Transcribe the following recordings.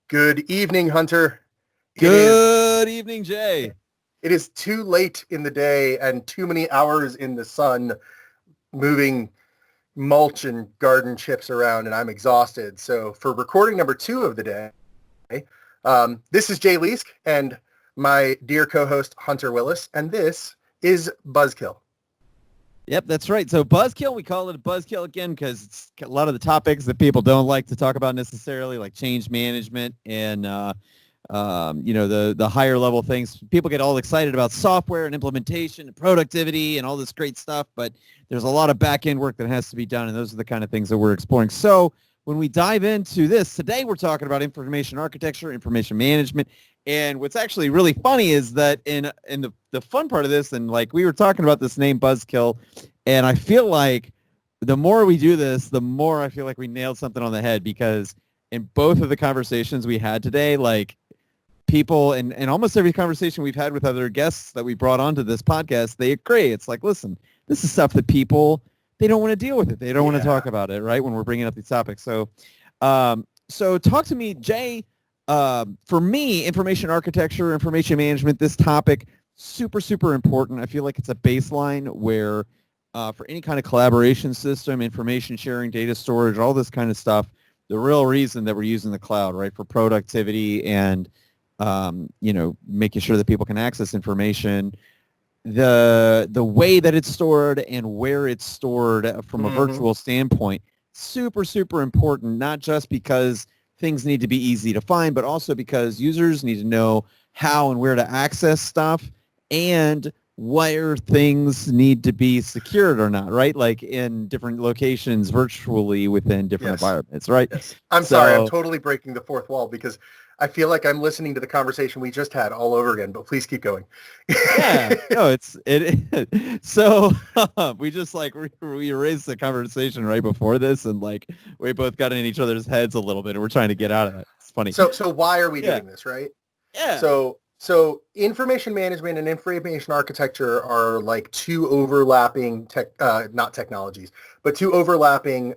Good evening, Hunter. Good evening, Jay. It is too late in the day and too many hours in the sun moving mulch and garden chips around, and I'm exhausted. So for recording number 2 of the day, this is Jay Leask and my dear co-host Hunter Willis, and this is Buzzkill. Yep, that's right. So Buzzkill, we call it a Buzzkill again because it's a lot of the topics that people don't like to talk about necessarily, like change management and the higher level things. People get all excited about software and implementation and productivity and all this great stuff, but there's a lot of back end work that has to be done, and those are the kind of things that we're exploring. So when we dive into this today, we're talking about information architecture, information management. And what's actually really funny is that in the fun part of this, and like we were talking about this name Buzzkill, and I feel like the more we do this, the more I feel like we nailed something on the head, because in both of the conversations we had today, like people and almost every conversation we've had with other guests that we brought onto this podcast, they agree. It's like, listen, this is stuff that people, they don't want to deal with it. They don't want to talk about it, right, when we're bringing up these topics. So talk to me, Jay. For me, information architecture, information management, this topic, super, super important. I feel like it's a baseline where for any kind of collaboration system, information sharing, data storage, all this kind of stuff, the real reason that we're using the cloud, right, for productivity and, making sure that people can access information, the way that it's stored and where it's stored from a virtual standpoint, super, super important, not just because things need to be easy to find, but also because users need to know how and where to access stuff and where things need to be secured or not, right? Like in different locations virtually within different environments, right? Yes. I'm sorry, I'm totally breaking the fourth wall because I feel like I'm listening to the conversation we just had all over again, but please keep going. Yeah, no, it. So we just we erased the conversation right before this, and like we both got in each other's heads a little bit, and we're trying to get out of it. It's funny. So why are we doing this, right? Yeah. So information management and information architecture are like two overlapping not technologies, but two overlapping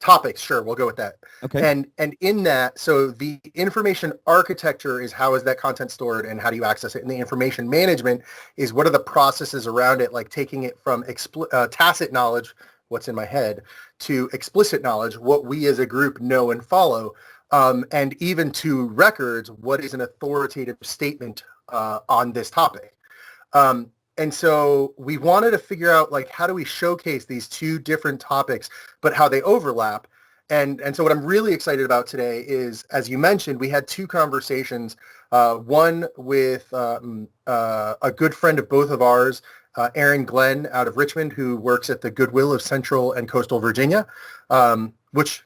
topics. Sure, we'll go with that. Okay. And in that, so the information architecture is how is that content stored and how do you access it? And the information management is what are the processes around it, like taking it from tacit knowledge, what's in my head, to explicit knowledge, what we as a group know and follow, and even to records, what is an authoritative statement on this topic. And so we wanted to figure out, like, how do we showcase these two different topics, but how they overlap. And so what I'm really excited about today is, as you mentioned, we had two conversations, one with a good friend of both of ours, Erin Glenn out of Richmond, who works at the Goodwill of Central and Coastal Virginia, which,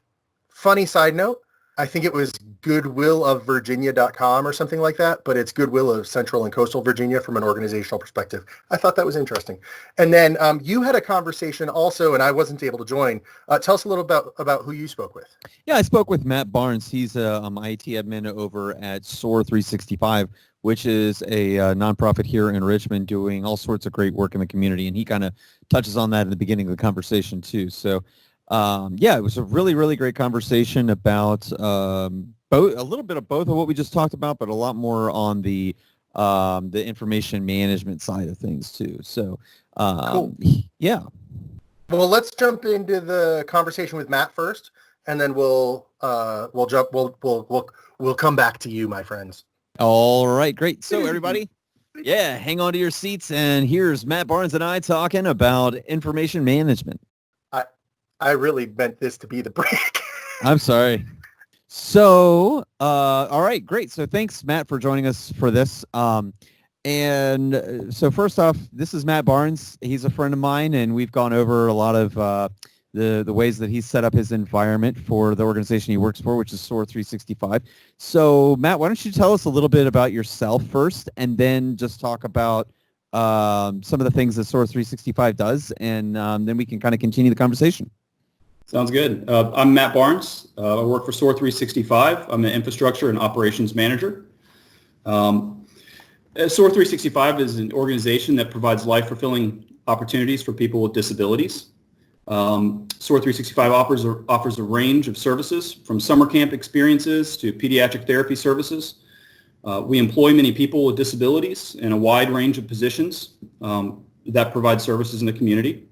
funny side note, I think it was goodwillofvirginia.com or something like that, but it's Goodwill of Central and Coastal Virginia from an organizational perspective. I thought that was interesting. And then you had a conversation also, and I wasn't able to join. Tell us a little about who you spoke with. Yeah, I spoke with Matt Barnes. He's a IT admin over at SOAR 365, which is a nonprofit here in Richmond doing all sorts of great work in the community. And he kind of touches on that in the beginning of the conversation too. So it was a really, really great conversation about a little bit of both of what we just talked about, but a lot more on the information management side of things too. So, cool. Yeah. Well, let's jump into the conversation with Matt first, and then we'll come back to you, my friends. All right, great. So everybody, hang on to your seats, and here's Matt Barnes and I talking about information management. I really meant this to be the break. I'm sorry. So, all right, great. So thanks, Matt, for joining us for this. And so first off, this is Matt Barnes. He's a friend of mine, and we've gone over a lot of the ways that he's set up his environment for the organization he works for, which is SOAR 365. So, Matt, why don't you tell us a little bit about yourself first, and then just talk about some of the things that SOAR 365 does, and then we can kind of continue the conversation. Sounds good. I'm Matt Barnes. I work for SOAR 365. I'm an infrastructure and operations manager. SOAR 365 is an organization that provides life-fulfilling opportunities for people with disabilities. SOAR 365 offers a range of services from summer camp experiences to pediatric therapy services. We employ many people with disabilities in a wide range of positions that provide services in the community.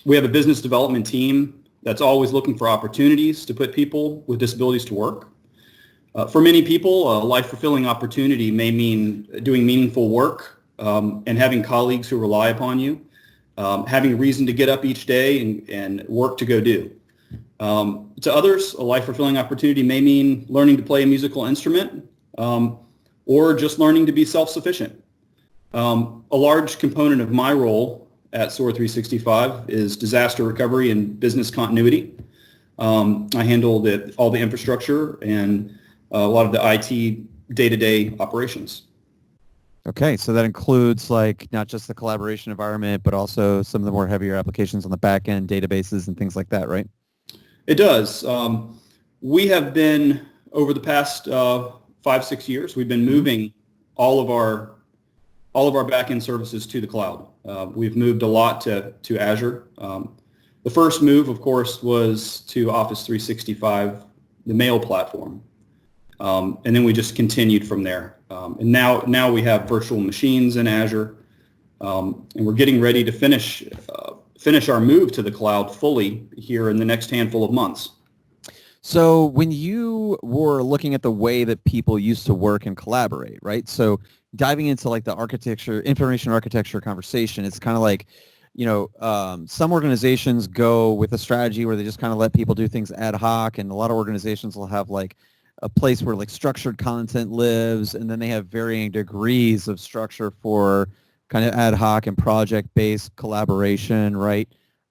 We have a business development team that's always looking for opportunities to put people with disabilities to work. For many people, a life-fulfilling opportunity may mean doing meaningful work and having colleagues who rely upon you, having a reason to get up each day and work to go do. To others, a life-fulfilling opportunity may mean learning to play a musical instrument or just learning to be self-sufficient. A large component of my role at SOAR 365 is disaster recovery and business continuity. I handle all the infrastructure and a lot of the IT day-to-day operations. Okay, so that includes like not just the collaboration environment, but also some of the more heavier applications on the back end, databases and things like that, right? It does. We have been, over the past 5-6 years, we've been moving all of our back-end services to the cloud. We've moved a lot to Azure. The first move, of course, was to Office 365, the mail platform. And then we just continued from there. And now we have virtual machines in Azure, and we're getting ready to finish our move to the cloud fully here in the next handful of months. So when you were looking at the way that people used to work and collaborate, right? So diving into like the architecture, information architecture conversation, it's kind of like, some organizations go with a strategy where they just kind of let people do things ad hoc, and a lot of organizations will have like a place where like structured content lives, and then they have varying degrees of structure for kind of ad hoc and project-based collaboration, right?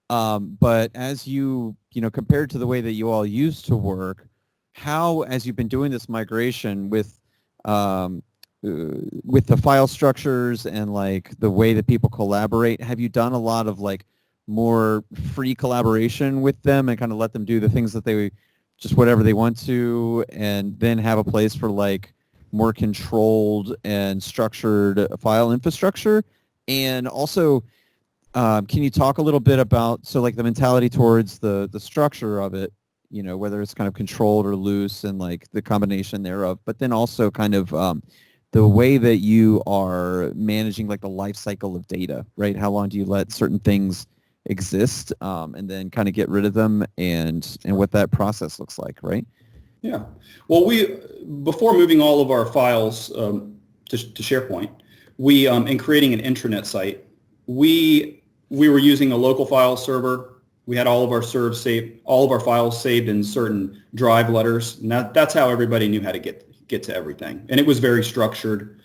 But as compared to the way that you all used to work, how, as you've been doing this migration with the file structures and like the way that people collaborate, have you done a lot of like more free collaboration with them and kind of let them do the things that they just whatever they want to, and then have a place for like more controlled and structured file infrastructure? And also, can you talk a little bit about, so like the mentality towards the structure of it, whether it's kind of controlled or loose and like the combination thereof, but then also kind of the way that you are managing like the life cycle of data, right? How long do you let certain things exist and then kind of get rid of them, and what that process looks like, right? Yeah. Well, before moving all of our files to SharePoint, in creating an intranet site, we were using a local file server. We had all of our files saved in certain drive letters, and that's how everybody knew how to get to everything. And it was very structured,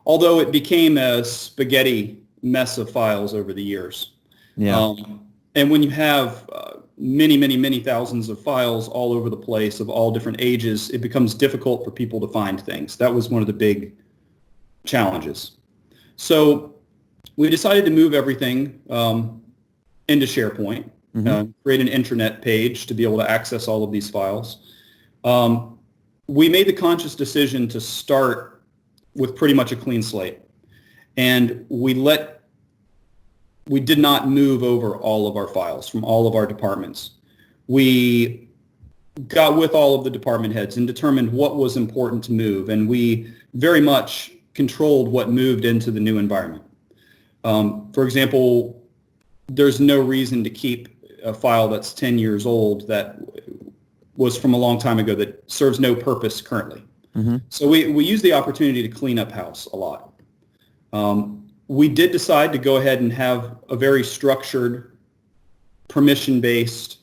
although it became a spaghetti mess of files over the years. Yeah. And when you have many, many, many thousands of files all over the place of all different ages, it becomes difficult for people to find things. That was one of the big challenges. So we decided to move everything into SharePoint, create an intranet page to be able to access all of these files. We made the conscious decision to start with pretty much a clean slate, and we did not move over all of our files from all of our departments. We got with all of the department heads and determined what was important to move, and we very much controlled what moved into the new environment. For example, there's no reason to keep a file that's 10 years old that was from a long time ago that serves no purpose currently. So we use the opportunity to clean up house a lot. We did decide to go ahead and have a very structured, permission-based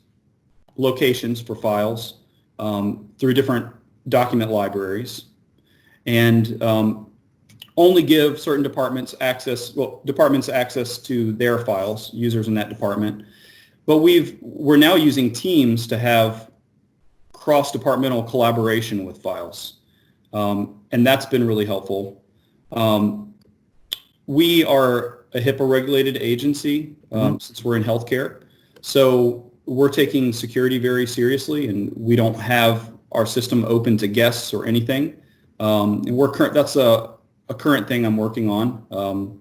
locations for files through different document libraries, and only give certain departments access to their files, users in that department. But we're now using Teams to have cross-departmental collaboration with files, and that's been really helpful. We are a HIPAA-regulated agency since we're in healthcare, so we're taking security very seriously, and we don't have our system open to guests or anything. And that's a current thing I'm working on.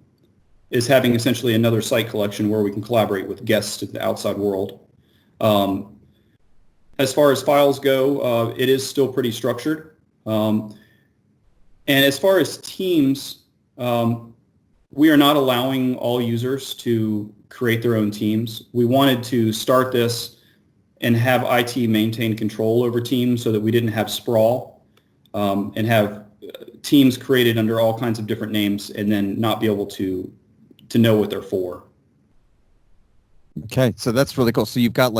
is having essentially another site collection where we can collaborate with guests in the outside world. As far as files go, it is still pretty structured. And as far as teams, we are not allowing all users to create their own teams. We wanted to start this and have IT maintain control over teams so that we didn't have sprawl and have teams created under all kinds of different names and then not be able to know what they're for. Okay, so that's really cool. So you've got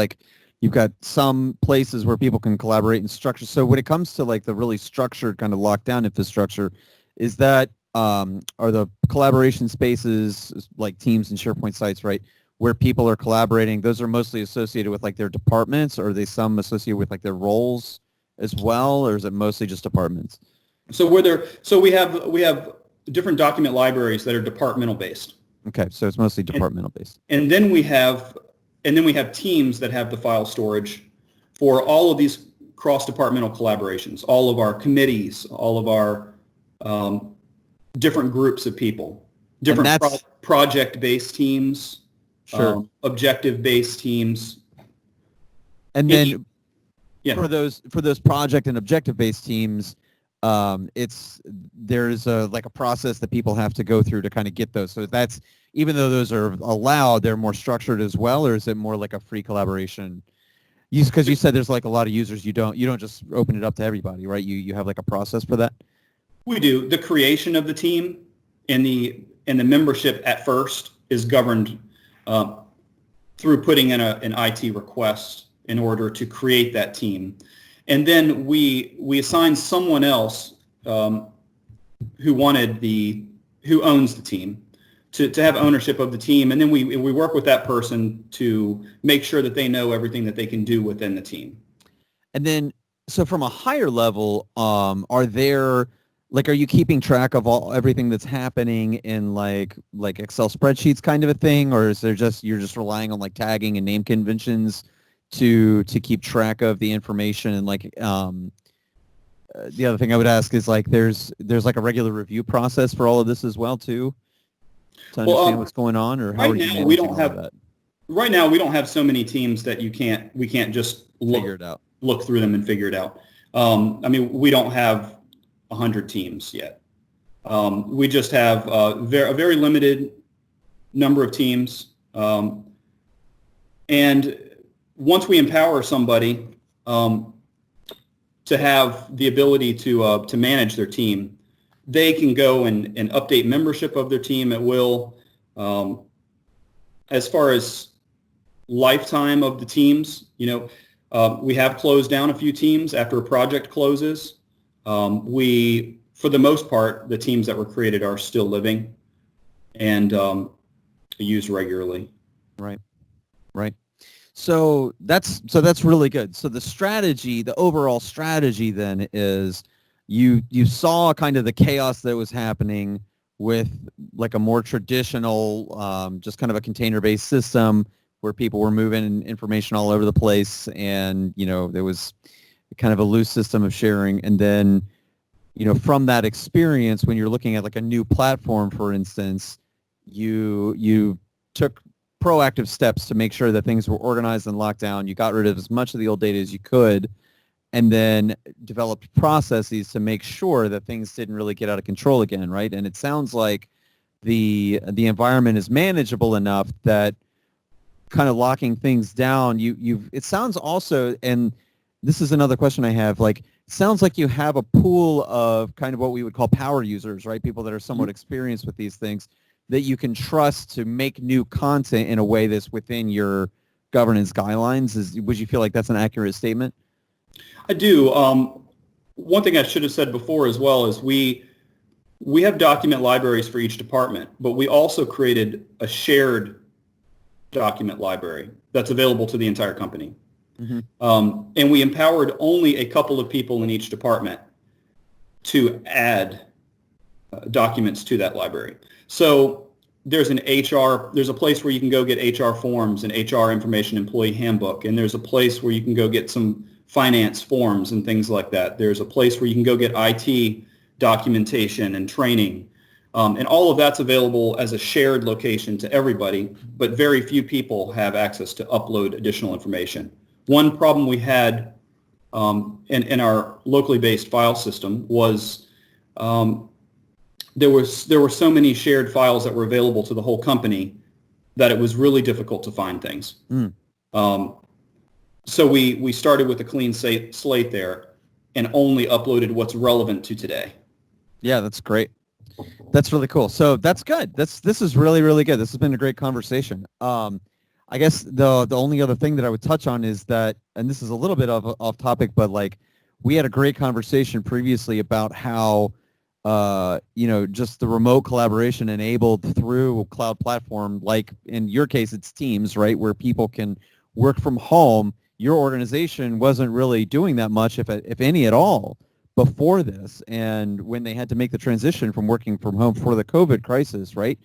some places where people can collaborate and structure. So when it comes to like the really structured kind of lockdown infrastructure, is that are the collaboration spaces like Teams and SharePoint sites, right, where people are collaborating? Those are mostly associated with like their departments, or are they some associated with like their roles as well, or is it mostly just departments? So we have different document libraries that are departmental based. Okay, so it's mostly departmental based. And then we have teams that have the file storage for all of these cross-departmental collaborations, all of our committees, all of our different groups of people, different project-based teams, sure, objective-based teams. And then for those project and objective-based teams, there's a process that people have to go through to kind of get those. So that's, even though those are allowed, they're more structured as well, or is it more like a free collaboration? Because you said there's like a lot of users, you don't just open it up to everybody, right? You have like a process for that? We do. The creation of the team and the membership at first is governed through putting in an IT request in order to create that team. And then we assign someone else who owns the team to have ownership of the team, and then we work with that person to make sure that they know everything that they can do within the team. And then, so from a higher level, are you keeping track of everything that's happening in like Excel spreadsheets kind of a thing, or is you're just relying on like tagging and name conventions to keep track of the information? And like the other thing I would ask is like there's like a regular review process for all of this as well too, to understand what's going on, or how are you managing all of that? Right now we don't have so many teams that we can't just look through them and figure it out. I mean, we don't have 100 teams yet. We just have a very limited number of teams, and once we empower somebody to have the ability to manage their team, they can go and update membership of their team at will. As far as lifetime of the teams, we have closed down a few teams after a project closes. For the most part, the teams that were created are still living and used regularly. Right. So that's really good. So the overall strategy then is you saw kind of the chaos that was happening with like a more traditional, just kind of a container-based system where people were moving information all over the place, and there was kind of a loose system of sharing. And then from that experience, when you're looking at like a new platform, for instance, you took proactive steps to make sure that things were organized and locked down. You got rid of as much of the old data as you could, and then developed processes to make sure that things didn't really get out of control again, right? And it sounds like the environment is manageable enough that kind of locking things down, it sounds also, and this is another question I have, like, it sounds like you have a pool of kind of what we would call power users, right? People that are somewhat experienced with these things that you can trust to make new content in a way that's within your governance guidelines. Would you feel like that's an accurate statement? I do. One thing I should have said before as well is we have document libraries for each department, but we also created a shared document library that's available to the entire company. Mm-hmm. And we empowered only a couple of people in each department to add documents to that library. So there's there's a place where you can go get HR forms and HR information employee handbook, and there's a place where you can go get some finance forms and things like that. There's a place where you can go get IT documentation and training. And all of that's available as a shared location to everybody, but very few people have access to upload additional information. One problem we had in our locally based file system was there were so many shared files that were available to the whole company that it was really difficult to find things. So we started with a clean slate there and only uploaded what's relevant to today. Yeah, that's great. That's really cool. So that's good. This is really, really good. This has been a great conversation. I guess the only other thing that I would touch on is that, and this is a little bit off topic, but like we had a great conversation previously about how just the remote collaboration enabled through a cloud platform, like in your case, it's Teams, right, where people can work from home. Your organization wasn't really doing that much, if any at all, before this. And when they had to make the transition from working from home for the COVID crisis, right,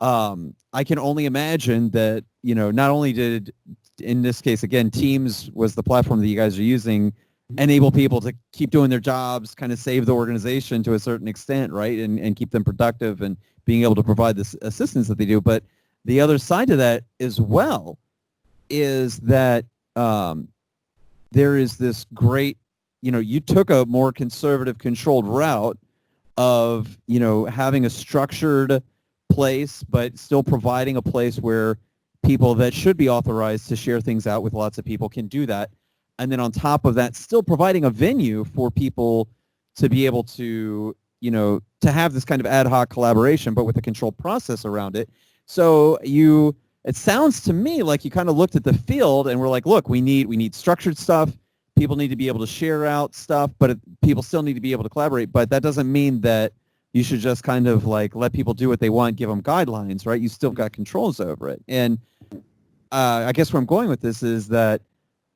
I can only imagine that, not only did, in this case, again, Teams was the platform that you guys are using, enable people to keep doing their jobs, kind of save the organization to a certain extent, right, and keep them productive and being able to provide this assistance that they do. But the other side to that as well is that there is this great, you took a more conservative, controlled route of, having a structured place, but still providing a place where people that should be authorized to share things out with lots of people can do that. And then on top of that, still providing a venue for people to be able to, to have this kind of ad hoc collaboration, but with a controlled process around it. So it sounds to me like you kind of looked at the field and were like, look, we need structured stuff. People need to be able to share out stuff, but people still need to be able to collaborate. But that doesn't mean that you should just kind of like let people do what they want, give them guidelines, right? You still got controls over it. And I guess where I'm going with this is that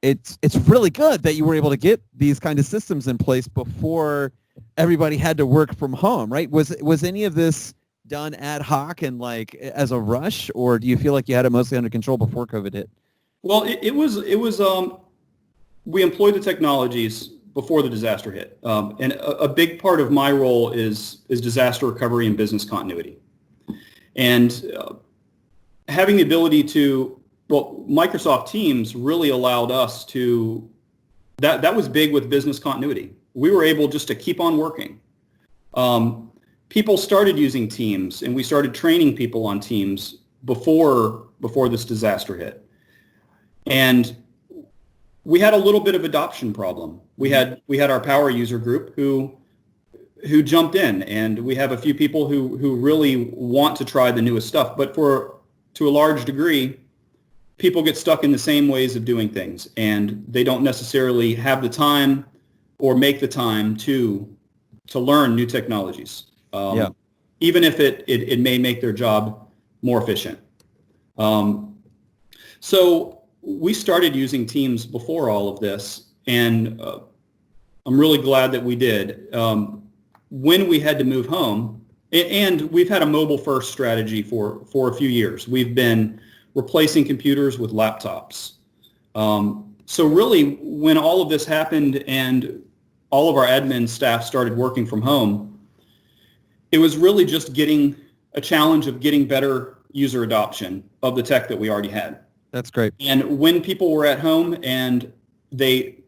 it's really good that you were able to get these kind of systems in place before everybody had to work from home, right? Was any of this done ad hoc and like as a rush, or do you feel like you had it mostly under control before COVID hit? Well, it was we employed the technologies before the disaster hit, and a big part of my role is disaster recovery and business continuity, and having the ability to, Microsoft Teams really allowed us to, that was big with business continuity. We were able just to keep on working. People started using Teams, and we started training people on Teams before this disaster hit. And we had a little bit of adoption problem. We had our power user group who jumped in, and we have a few people who really want to try the newest stuff. But to a large degree, people get stuck in the same ways of doing things, and they don't necessarily have the time or make the time to learn new technologies. Even if it may make their job more efficient. So we started using Teams before all of this, and I'm really glad that we did. When we had to move home, and we've had a mobile-first strategy for a few years. We've been replacing computers with laptops. So really, when all of this happened and all of our admin staff started working from home, it was really just a challenge of getting better user adoption of the tech that we already had. That's great. And when people were at home and they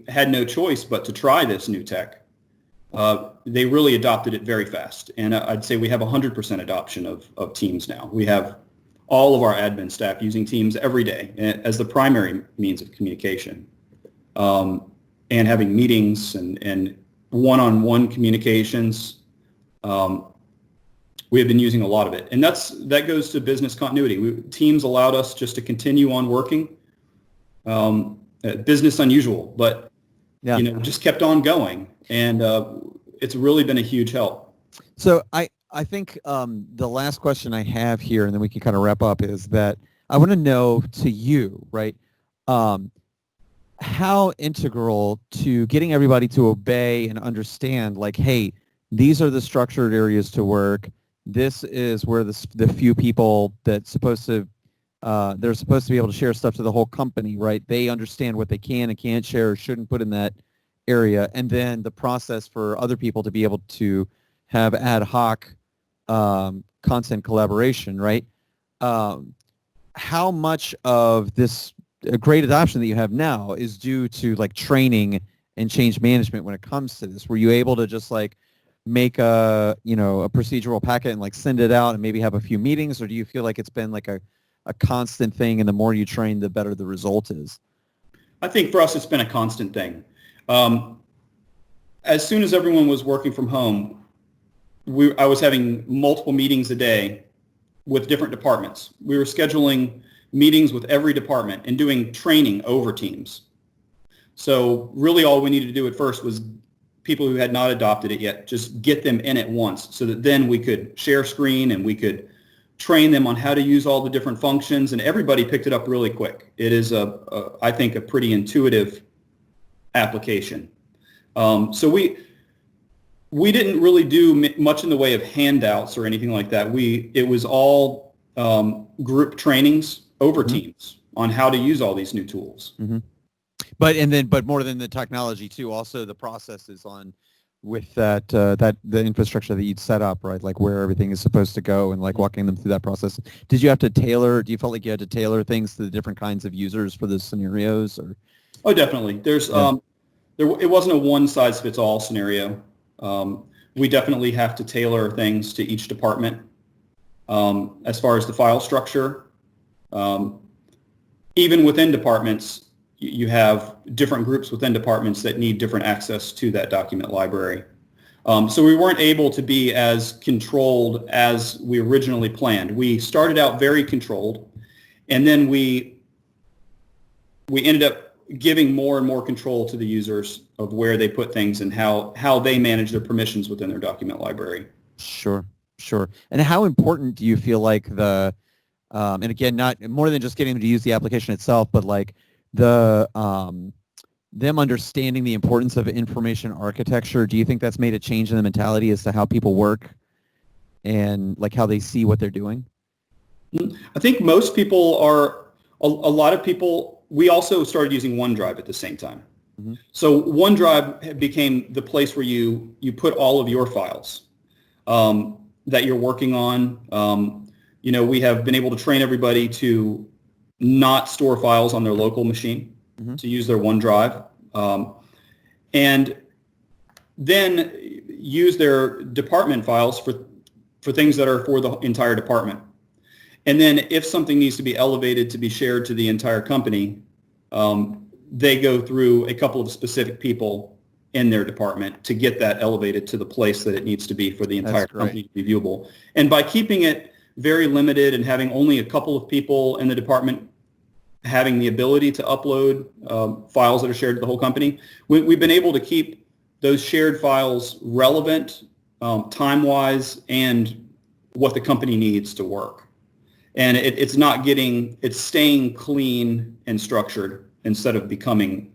had no choice but to try this new tech, they really adopted it very fast. And I'd say we have 100% adoption of Teams now. We have all of our admin staff using Teams every day as the primary means of communication, and having meetings and one-on-one communications. We have been using a lot of it, and that goes to business continuity. Teams allowed us just to continue on working. Business unusual, but just kept on going, and it's really been a huge help. So I think the last question I have here, and then we can kind of wrap up, is that I want to know to you, right, how integral to getting everybody to obey and understand, like, hey, these are the structured areas to work. This is where the few people they're supposed to be able to share stuff to the whole company, right? They understand what they can and can't share or shouldn't put in that area. And then the process for other people to be able to have ad hoc content collaboration, right? How much of this great adoption that you have now is due to like training and change management when it comes to this? Were you able to just like make a procedural packet and like send it out and maybe have a few meetings, or do you feel like it's been like a constant thing, and the more you train, the better the result is? I think for us, it's been a constant thing. As soon as everyone was working from home, I was having multiple meetings a day with different departments. We were scheduling meetings with every department and doing training over Teams. So really all we needed to do at first was people who had not adopted it yet, just get them in at once so that then we could share screen and we could train them on how to use all the different functions, and everybody picked it up really quick. It is, I think, a pretty intuitive application. So we didn't really do much in the way of handouts or anything like that. It was all group trainings over Teams on how to use all these new tools. Mm-hmm. But more than the technology too, also the processes on with that the infrastructure that you'd set up, right? Like where everything is supposed to go and like walking them through that process. Do you felt like you had to tailor things to the different kinds of users for those scenarios? Or? Oh, definitely. It wasn't a one size fits all scenario. We definitely have to tailor things to each department. As far as the file structure, even within departments, you have different groups within departments that need different access to that document library. So we weren't able to be as controlled as we originally planned. We started out very controlled, and then we ended up giving more and more control to the users of where they put things and how they manage their permissions within their document library. Sure. And how important do you feel like and again, not more than just getting them to use the application itself, but like them understanding the importance of information architecture? Do you think that's made a change in the mentality as to how people work and like how they see what they're doing? I think most people a lot of people, we also started using OneDrive at the same time. Mm-hmm. So OneDrive became the place where you put all of your files that you're working on. We have been able to train everybody to not store files on their local machine, to use their OneDrive, and then use their department files for things that are for the entire department. And then if something needs to be elevated to be shared to the entire company, they go through a couple of specific people in their department to get that elevated to the place that it needs to be for the entire company to be viewable. And by keeping it very limited and having only a couple of people in the department having the ability to upload files that are shared to the whole company, we've been able to keep those shared files relevant time-wise and what the company needs to work. And it's staying clean and structured instead of becoming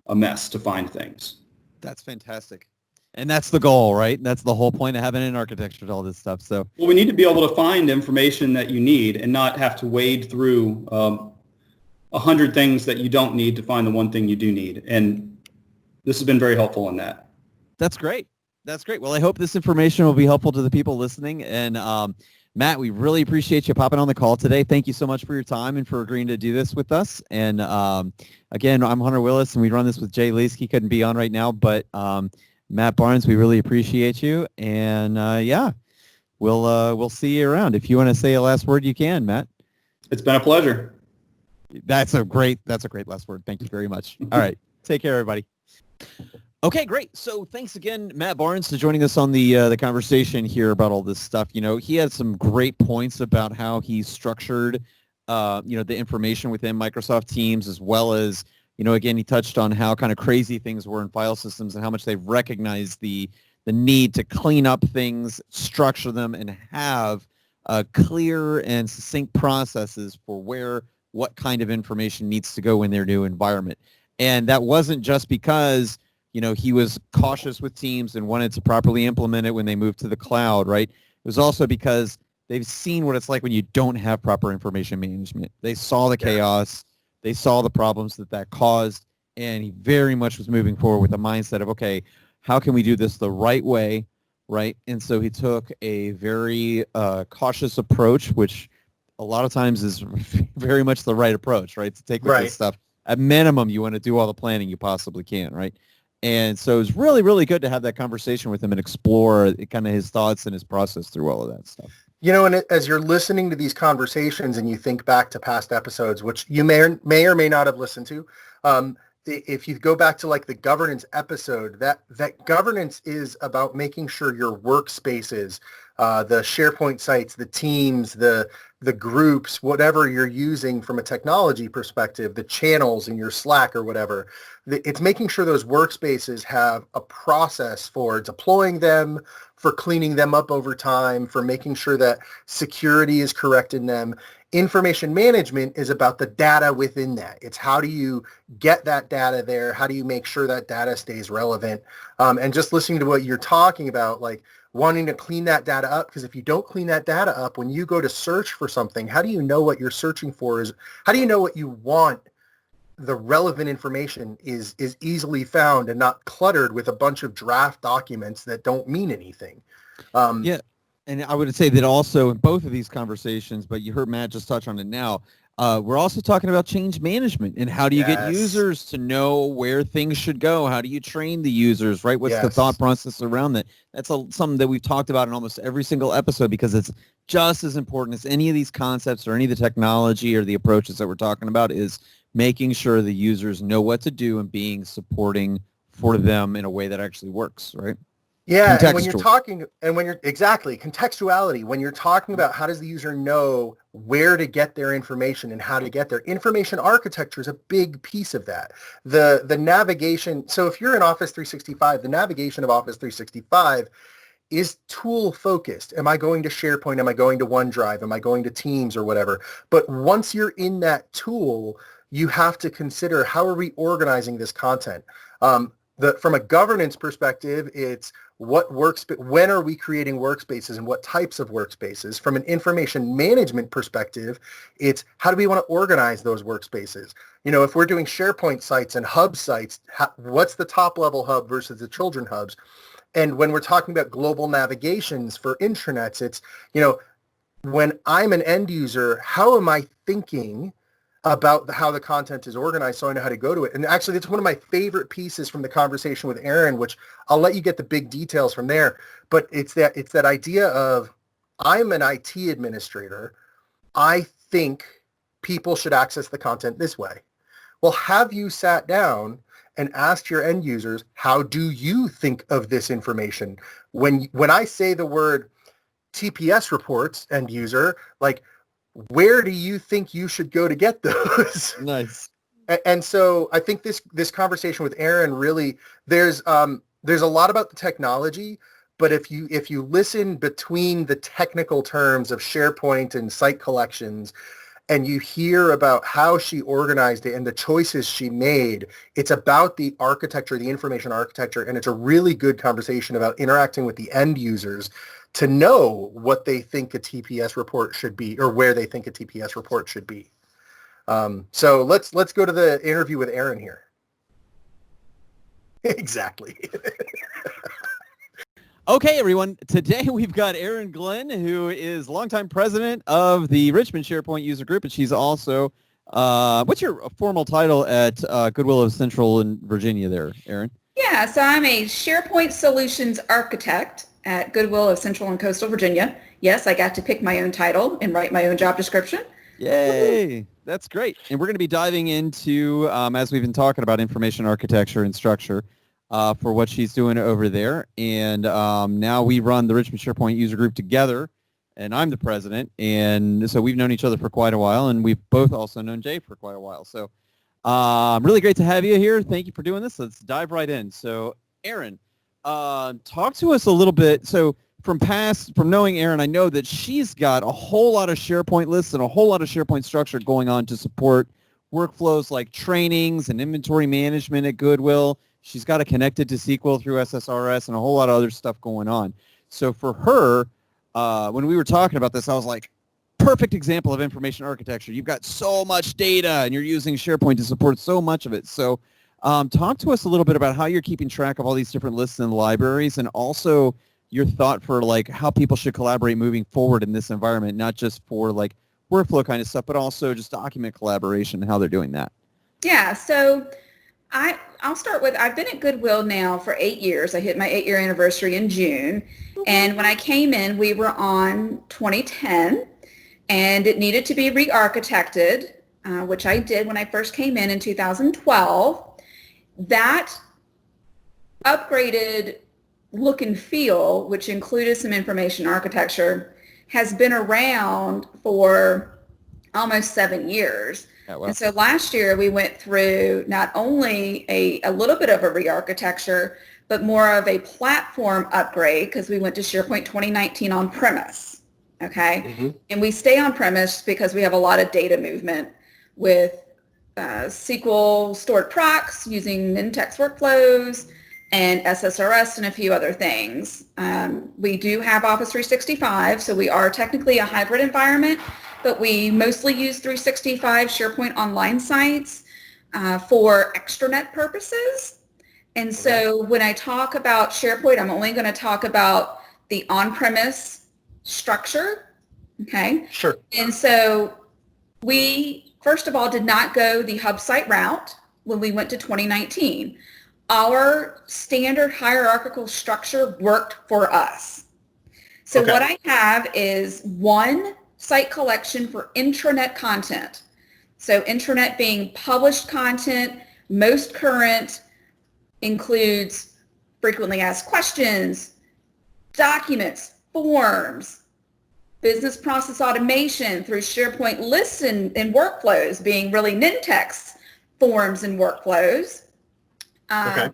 a mess to find things. That's fantastic. And that's the goal, right? That's the whole point of having an architecture to all this stuff. So, well, we need to be able to find information that you need and not have to wade through 100 things that you don't need to find the one thing you do need. And this has been very helpful in that. That's great. Well, I hope this information will be helpful to the people listening. And Matt, we really appreciate you popping on the call today. Thank you so much for your time and for agreeing to do this with us. And again, I'm Hunter Willis, and we run this with Jay Leask. He couldn't be on right now, but Matt Barnes, we really appreciate you. And we'll see you around. If you want to say a last word, you can, Matt. It's been a pleasure. That's a great last word. Thank you very much. All right. Take care, everybody. Okay, great. So thanks again, Matt Barnes, for joining us on the conversation here about all this stuff. He had some great points about how he structured, the information within Microsoft Teams, as well as, again, he touched on how kind of crazy things were in file systems and how much they've recognized the need to clean up things, structure them, and have clear and succinct processes for what kind of information needs to go in their new environment. And that wasn't just because he was cautious with Teams and wanted to properly implement it when they moved to the cloud, right? It was also because they've seen what it's like when you don't have proper information management. They saw the chaos. They saw the problems that caused, and he very much was moving forward with a mindset of, okay, how can we do this the right way right? And so he took a very cautious approach, which a lot of times is very much the right approach, right? To take with this stuff. At minimum, you want to do all the planning you possibly can, right? And so it's really, really good to have that conversation with him and explore kind of his thoughts and his process through all of that stuff. And as you're listening to these conversations and you think back to past episodes, which you may or may not have listened to, if you go back to like the governance episode, that governance is about making sure your workspaces, the SharePoint sites, the teams, the groups, whatever you're using from a technology perspective, the channels in your Slack or whatever, it's making sure those workspaces have a process for deploying them, for cleaning them up over time, for making sure that security is correct in them. Information management is about the data within that. It's how do you get that data there? How do you make sure that data stays relevant? And just listening to what you're talking about, like wanting to clean that data up, because if you don't clean that data up, when you go to search for something, how do you know what you're searching for is, how do you know what you want? The relevant information is easily found and not cluttered with a bunch of draft documents that don't mean anything. Yeah. And I would say that also in both of these conversations, but you heard Matt just touch on it now, we're also talking about change management and how do you get users to know where things should go? How do you train the users, right? What's the thought process around that? That's something that we've talked about in almost every single episode because it's just as important as any of these concepts or any of the technology or the approaches that we're talking about is making sure the users know what to do and being supporting for them in a way that actually works, right? Yeah, and when you're talking, contextuality, when you're talking about how does the user know where to get their information and how to get there, information architecture is a big piece of that. The navigation, so if you're in Office 365, the navigation of Office 365 is tool focused. Am I going to SharePoint? Am I going to OneDrive? Am I going to Teams or whatever? But once you're in that tool, you have to consider how are we organizing this content? From a governance perspective, it's when are we creating workspaces and what types of workspaces? From an information management perspective, it's how do we want to organize those workspaces? If we're doing SharePoint sites and hub sites, what's the top level hub versus the children hubs? And when we're talking about global navigations for intranets, it's, when I'm an end user, how am I thinking about how the content is organized so I know how to go to it? And actually, it's one of my favorite pieces from the conversation with Erin, which I'll let you get the big details from there. But it's that idea of I'm an IT administrator. I think people should access the content this way. Well, have you sat down and asked your end users, how do you think of this information? When I say the word TPS reports, end user, like, where do you think you should go to get those? Nice. And so I think this conversation with Erin really, there's a lot about the technology, but if you listen between the technical terms of SharePoint and site collections, and you hear about how she organized it and the choices she made, it's about the architecture, the information architecture, and it's a really good conversation about interacting with the end users to know what they think a TPS report should be or where they think a TPS report should be. So let's go to the interview with Erin here. Exactly. Okay, everyone. Today we've got Erin Glenn, who is longtime president of the Richmond SharePoint user group, and she's also, what's your formal title at Goodwill of Central and Virginia there, Erin? Yeah, so I'm a SharePoint solutions architect at Goodwill of Central and Coastal Virginia. Yes, I got to pick my own title and write my own job description. Yay! That's great. And we're going to be diving into, as we've been talking about, information architecture and structure for what she's doing over there. And now we run the Richmond SharePoint user group together, and I'm the president. And so we've known each other for quite a while, and we've both also known Jay for quite a while. So really great to have you here. Thank you for doing this. Let's dive right in. So, Erin, talk to us a little bit. So from knowing Erin, I know that she's got a whole lot of SharePoint lists and a whole lot of SharePoint structure going on to support workflows like trainings and inventory management at Goodwill. She's got it connected to SQL through SSRS and a whole lot of other stuff going on. So for her, when we were talking about this, I was like, perfect example of information architecture. You've got so much data and you're using SharePoint to support so much of it. So talk to us a little bit about how you're keeping track of all these different lists and libraries, and also your thought for like how people should collaborate moving forward in this environment, not just for like workflow kind of stuff, but also just document collaboration and how they're doing that. Yeah, so I'll start with, I've been at Goodwill now for 8 years. I hit my 8-year anniversary in June. And when I came in, we were on 2010, and it needed to be re-architected, which I did when I first came in 2012. That upgraded look and feel, which included some information architecture, has been around for almost 7 years. Yeah, well. And so last year we went through not only a little bit of a re-architecture, but more of a platform upgrade, because we went to Sharepoint 2019 on premise. Okay. Mm-hmm. And we stay on premise because we have a lot of data movement with SQL stored procs using Nintex workflows and SSRS and a few other things. We do have Office 365, so we are technically a hybrid environment, but we mostly use 365 SharePoint online sites for extranet purposes. And so when I talk about SharePoint, I'm only going to talk about the on-premise structure. Okay. Sure. And so we, first of all, did not go the hub site route when we went to 2019. Our standard hierarchical structure worked for us. So what I have is one site collection for intranet content. So intranet being published content, most current, includes frequently asked questions, documents, forms, business process automation through SharePoint lists and workflows being really Nintex forms and workflows. And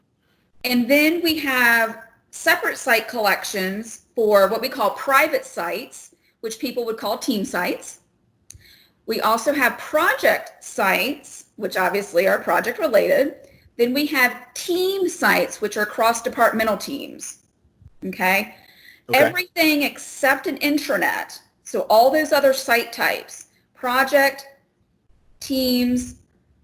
then we have separate site collections for what we call private sites, which people would call team sites. We also have project sites, which obviously are project related. Then we have team sites, which are cross-departmental teams. Okay? Everything except an intranet. So all those other site types, project, teams,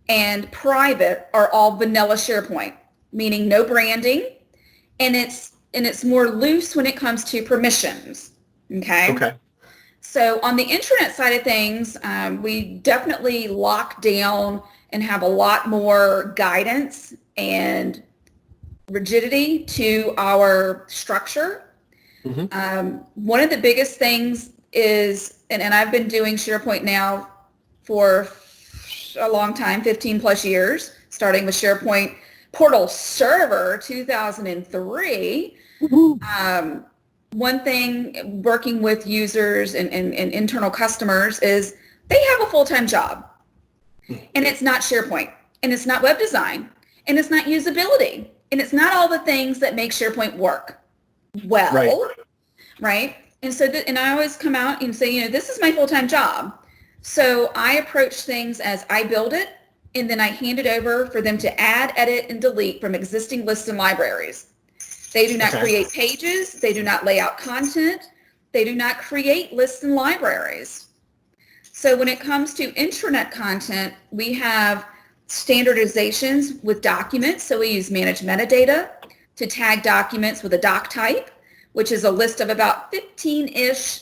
and private, are all vanilla SharePoint, meaning no branding, and it's more loose when it comes to permissions. Okay. So on the intranet side of things, we definitely lock down and have a lot more guidance and rigidity to our structure. Mm-hmm. One of the biggest things is, and I've been doing SharePoint now for a long time, 15 plus years, starting with SharePoint Portal Server 2003. Mm-hmm. One thing working with users and internal customers is they have a full-time job, and it's not SharePoint, and it's not web design, and it's not usability, and it's not all the things that make SharePoint work well, right? And so, and I always come out and say, this is my full-time job. So I approach things as I build it, and then I hand it over for them to add, edit, and delete from existing lists and libraries. They do not create pages. They do not lay out content. They do not create lists and libraries. So when it comes to intranet content, we have standardizations with documents. So we use manage metadata to tag documents with a doc type, which is a list of about 15-ish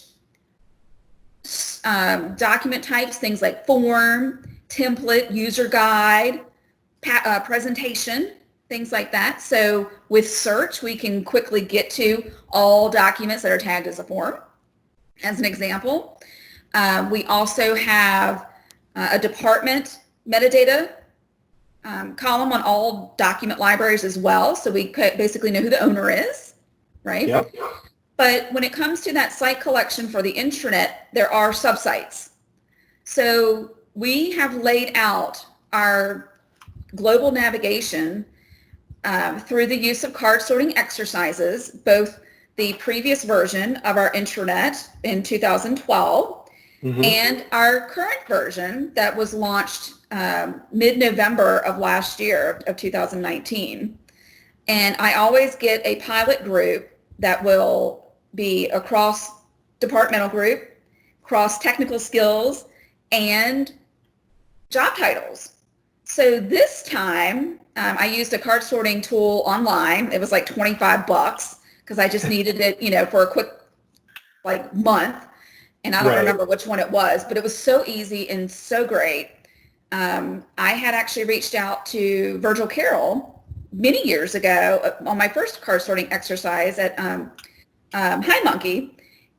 document types, things like form, template, user guide, presentation, things like that. So with search, we can quickly get to all documents that are tagged as a form, as an example. We also have a department metadata column on all document libraries as well. So we basically know who the owner is, right? Yep. But when it comes to that site collection for the intranet, there are subsites. So we have laid out our global navigation through the use of card sorting exercises, both the previous version of our intranet in 2012 and our current version that was launched mid-November of last year of 2019. And I always get a pilot group that will be a cross-departmental group, cross-technical skills, and job titles. So this time, I used a card sorting tool online. It was like $25 because because I just needed it, for a quick month. And I don't remember which one it was, but it was so easy and so great. I had actually reached out to Virgil Carroll many years ago on my first card sorting exercise at HighMonkey,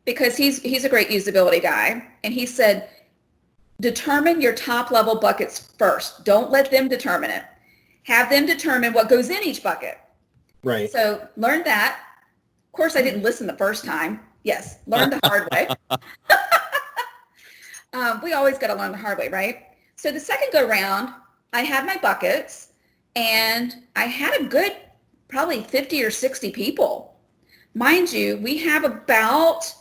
because he's a great usability guy. And he said, determine your top level buckets first. Don't let them determine it. Have them determine what goes in each bucket. Right. So learn that. Of course, I didn't listen the first time. Yes, learn the hard way. We always got to learn the hard way, right? So the second go round, I had my buckets, and I had a good probably 50 or 60 people. Mind you, we have about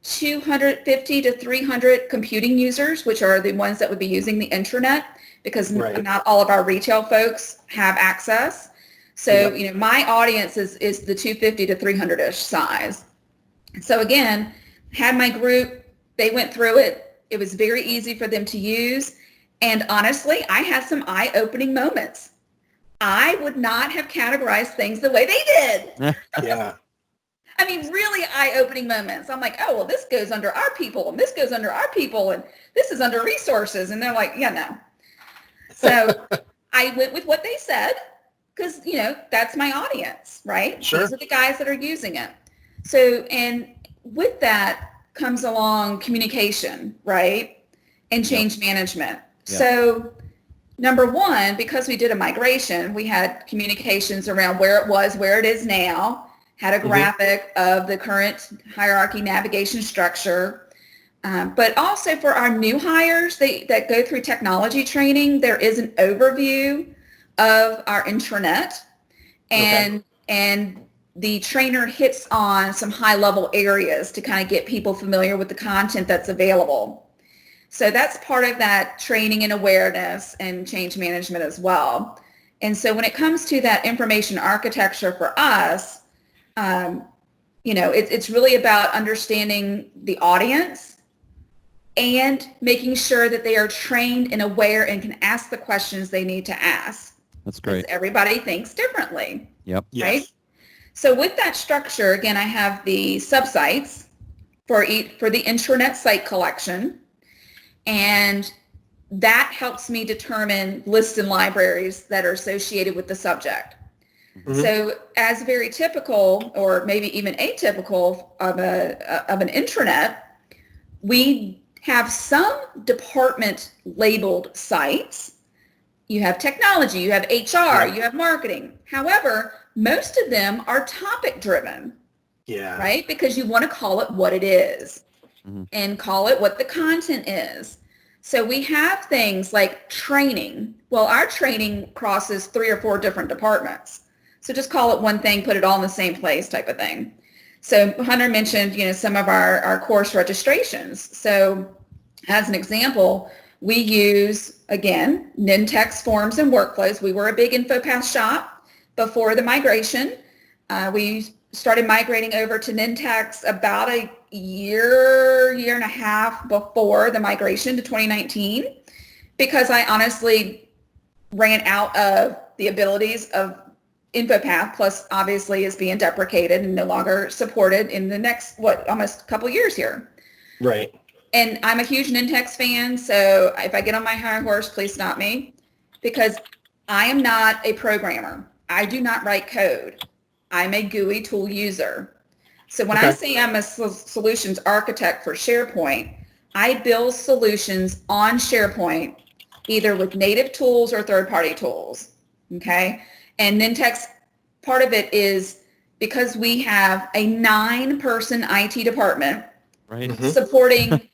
250 to 300 computing users, which are the ones that would be using the intranet, because not all of our retail folks have access. So, my audience is the 250 to 300-ish size. So again, had my group, they went through it. It was very easy for them to use. And honestly, I had some eye-opening moments. I would not have categorized things the way they did. Yeah. I mean, really eye-opening moments. I'm like, oh, well, this goes under our people, and this goes under our people, and this is under resources. And they're like, yeah, no. So I went with what they said, because, that's my audience, right? Sure. These are the guys that are using it. So, and with that comes along communication, right? And change management. Yep. So number one, because we did a migration, we had communications around where it was, where it is now, had a graphic of the current hierarchy navigation structure. But also for our new hires that go through technology training, there is an overview of our intranet, and the trainer hits on some high-level areas to kind of get people familiar with the content that's available. So that's part of that training and awareness and change management as well. And so when it comes to that information architecture for us, it's really about understanding the audience and making sure that they are trained and aware and can ask the questions they need to ask. That's great. Because everybody thinks differently. Yep. Right? Yes. So with that structure, again, I have the subsites for the intranet site collection, and that helps me determine lists and libraries that are associated with the subject. Mm-hmm. So as very typical, or maybe even atypical of an intranet, we have some department labeled sites. You have technology, you have HR, you have marketing. However, most of them are topic driven, right? Because you want to call it what it is and call it what the content is. So we have things like training. Well, our training crosses 3 or 4 different departments. So just call it one thing, put it all in the same place type of thing. So Hunter mentioned, some of our course registrations. So as an example, we use, again, Nintex forms and workflows. We were a big InfoPath shop before the migration. We started migrating over to Nintex about a year and a half before the migration to 2019, because I honestly ran out of the abilities of InfoPath, plus obviously is being deprecated and no longer supported in the next, almost a couple years here. Right. And I'm a huge Nintex fan, so if I get on my high horse, please stop me, because I am not a programmer. I do not write code. I'm a GUI tool user. So when I say I'm a solutions architect for SharePoint, I build solutions on SharePoint, either with native tools or third-party tools, okay? And Nintex, part of it is because we have a 9-person IT department supporting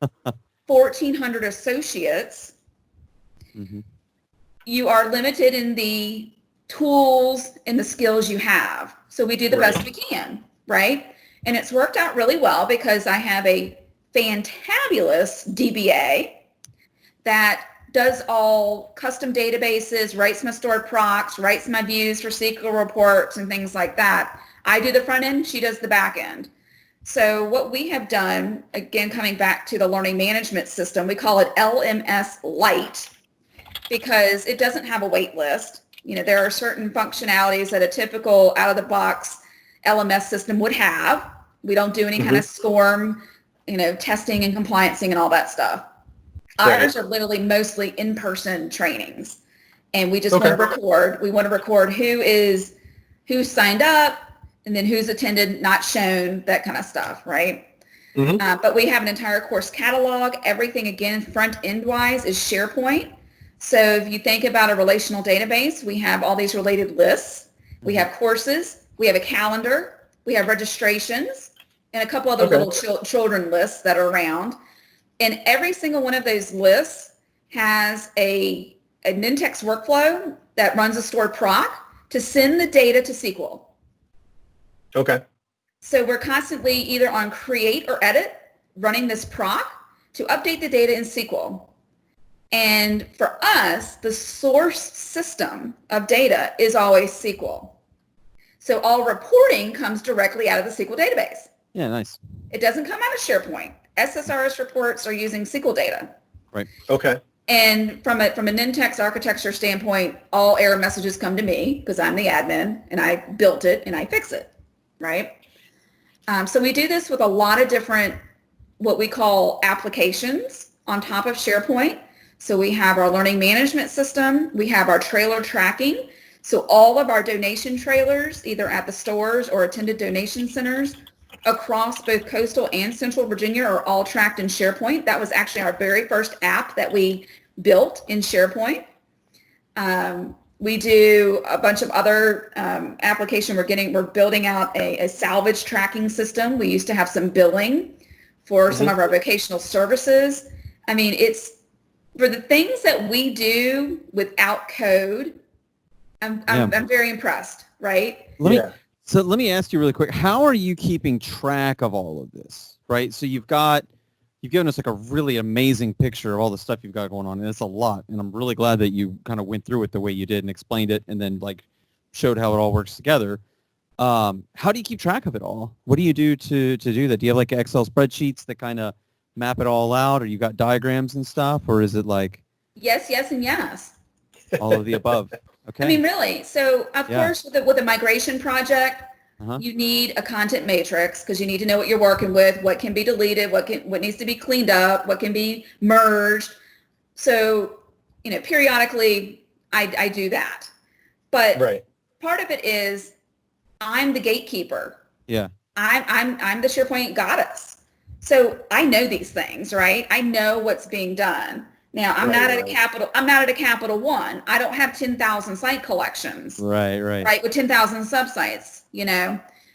1,400 associates, you are limited in the tools and the skills you have. So we do the best we can, right? And it's worked out really well because I have a fantabulous DBA that does all custom databases, writes my stored procs, writes my views for SQL reports and things like that. I do the front end, she does the back end. So what we have done, again, coming back to the learning management system, we call it Lms Lite because it doesn't have a wait list. There are certain functionalities that a typical out-of-the-box LMS system would have. We don't do any kind of SCORM, testing and compliancing and all that stuff. Right. Ours are literally mostly in-person trainings. And we just want to record. We want to record who signed up and then who's attended, not shown, that kind of stuff, right? But we have an entire course catalog. Everything, again, front-end wise is SharePoint. So if you think about a relational database, we have all these related lists. We have courses. We have a calendar. We have registrations and a couple other little children lists that are around. And every single one of those lists has a Nintex workflow that runs a stored proc to send the data to SQL. Okay. So we're constantly either on create or edit, running this proc to update the data in SQL. And for us, the source system of data is always SQL. So all reporting comes directly out of the SQL database. Yeah, nice. It doesn't come out of SharePoint. SSRS reports are using SQL data. Right. Okay. And from a Nintex architecture standpoint, all error messages come to me because I'm the admin and I built it and I fix it, right? So we do this with a lot of different, what we call applications on top of SharePoint. So we have our learning management system. We have our trailer tracking. So all of our donation trailers, either at the stores or attended donation centers across both coastal and central Virginia, are all tracked in SharePoint. That was actually our very first app that we built in SharePoint. We do a bunch of other application. We're building out a salvage tracking system. We used to have some billing for some of our vocational services. I mean, it's for the things that we do without code. I'm very impressed, right? Let me ask you really quick. How are you keeping track of all of this, right? So you've given us like a really amazing picture of all the stuff you've got going on, and it's a lot. And I'm really glad that you kind of went through it the way you did and explained it, and then like showed how it all works together. How do you keep track of it all? What do you do to do that? Do you have like Excel spreadsheets that kind of map it all out, or you got diagrams and stuff, or is it like yes, and yes? All of the above. Okay. I mean, really. So of course, with a migration project, you need a content matrix because you need to know what you're working with, what can be deleted, what needs to be cleaned up, what can be merged. So, periodically I do that. But part of it is I'm the gatekeeper. Yeah. I'm the SharePoint goddess. So I know these things, right? I know what's being done. Now I'm not at a Capital One. I don't have 10,000 site collections. Right. With 10,000 subsites,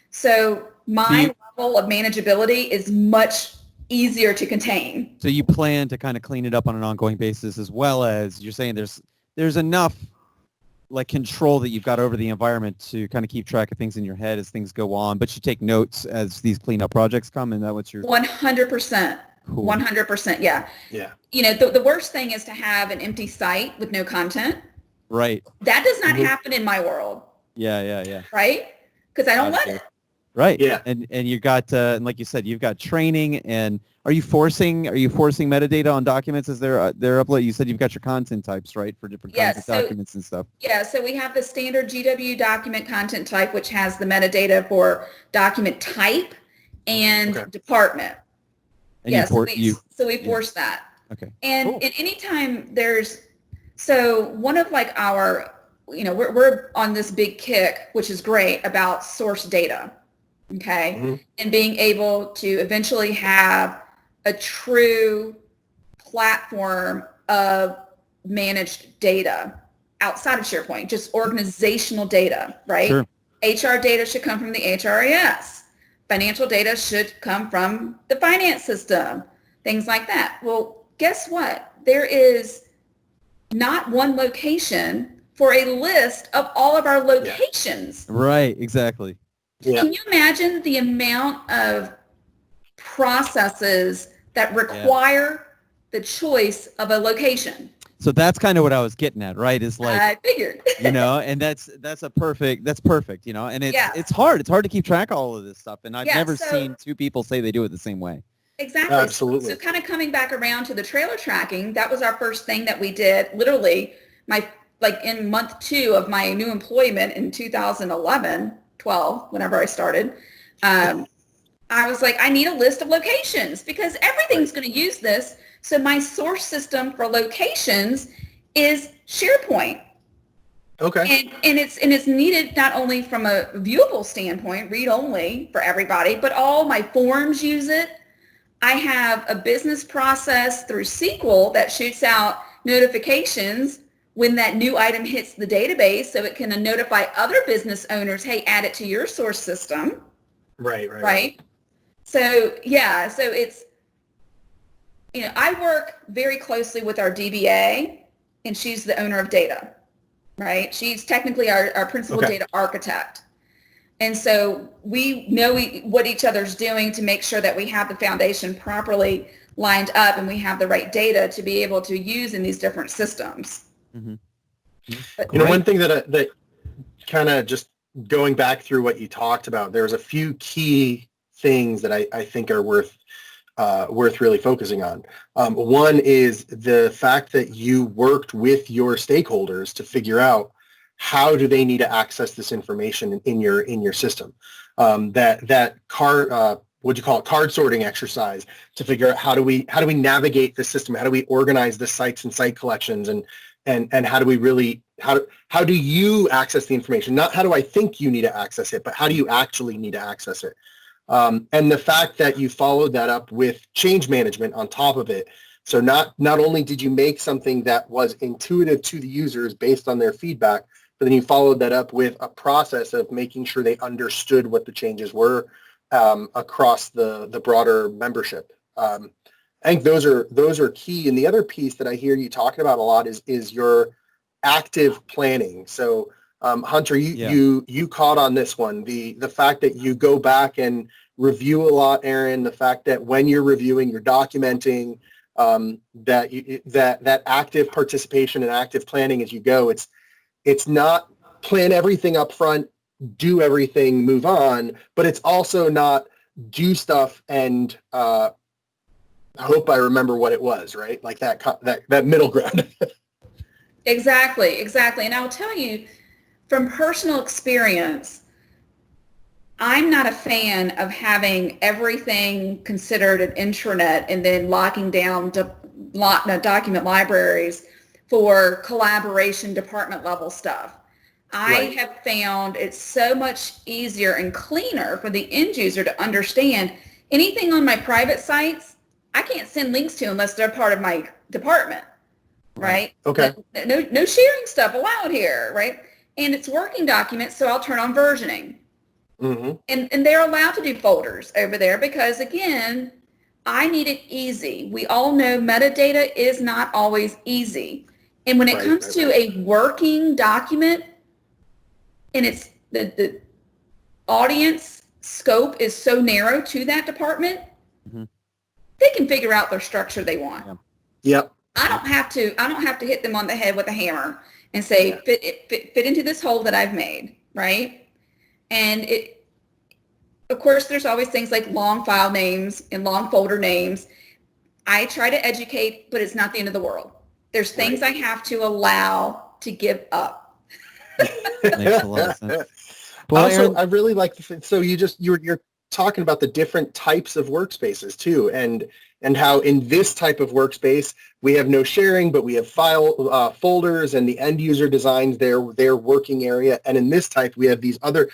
So my level of manageability is much easier to contain. So you plan to kind of clean it up on an ongoing basis, as well as you're saying there's enough like control that you've got over the environment to kind of keep track of things in your head as things go on, but you take notes as these cleanup projects come, and that what's your 100%. Cool. 100%. Yeah. The worst thing is to have an empty site with no content. Right. That does not happen in my world. Yeah. Right? Because I don't let it. Right. Yeah. And you got and like you said, you've got training, and are you forcing metadata on documents as they're uploaded? You said you've got your content types, right, for different kinds of documents and stuff. Yeah. So we have the standard GW document content type, which has the metadata for document type and department. And we force that. Okay. And at any time one of like our, we're on this big kick, which is great, about source data. Okay. And being able to eventually have a true platform of managed data outside of SharePoint, just organizational data, right? Sure. HR data should come from the HRIS. Financial data should come from the finance system, things like that. Well, guess what? There is not one location for a list of all of our locations. Yeah. Right, exactly. Yeah. Can you imagine the amount of processes that require the choice of a location? So that's kind of what I was getting at, right? Is like I figured, and that's perfect, and it's hard. It's hard to keep track of all of this stuff, and I've never seen two people say they do it the same way. Exactly. Absolutely. So kind of coming back around to the trailer tracking, that was our first thing that we did. Literally, in month 2 of my new employment in 2011, 12, whenever I started. I was like, I need a list of locations because everything's going to use this. So my source system for locations is SharePoint. Okay. And it's needed not only from a viewable standpoint, read only for everybody, but all my forms use it. I have a business process through SQL that shoots out notifications when that new item hits the database, so it can notify other business owners, hey, add it to your source system. Right. So yeah, so it's, I work very closely with our DBA, and she's the owner of data. Right? She's technically our principal data architect. And so we know what each other's doing to make sure that we have the foundation properly lined up and we have the right data to be able to use in these different systems. Mm-hmm. But, one thing that kind of just going back through what you talked about, there's a few key things that I think are worth really focusing on. One is the fact that you worked with your stakeholders to figure out how do they need to access this information in your system. That card sorting exercise to figure out how do we navigate the system, how do we organize the sites and site collections, and how do we really how do you access the information? Not how do I think you need to access it, but how do you actually need to access it? And the fact that you followed that up with change management on top of it. So not only did you make something that was intuitive to the users based on their feedback, but then you followed that up with a process of making sure they understood what the changes were across the broader membership. I think those are key. And the other piece that I hear you talking about a lot is your active planning. So Hunter, you caught on this one, the fact that you go back and review a lot, Erin, the fact that when you're reviewing, you're documenting, that active participation and active planning as you go. It's not plan everything up front, do everything, move on, but it's also not do stuff and I hope I remember what it was, right? Like that middle ground. Exactly. And I'll tell you, from personal experience, I'm not a fan of having everything considered an intranet and then locking down document libraries for collaboration department level stuff. I have found it's so much easier and cleaner for the end user to understand anything on my private sites. I can't send links to unless they're part of my department, right? Okay. No sharing stuff allowed here, right? And it's working documents, so I'll turn on versioning. Mm-hmm. And they're allowed to do folders over there because, again, I need it easy. We all know metadata is not always easy. And when it comes to a working document and it's the audience scope is so narrow to that department, they can figure out their structure they want. Yep. I don't have to hit them on the head with a hammer and say, fit into this hole that I've made, right? And of course, there's always things like long file names and long folder names. I try to educate, but it's not the end of the world. There's things I have to allow to give up. Makes a lot of sense. Well, also, Erin, I really like so you're talking about the different types of workspaces too, and how in this type of workspace we have no sharing, but we have file folders, and the end user designs their working area, and in this type we have these other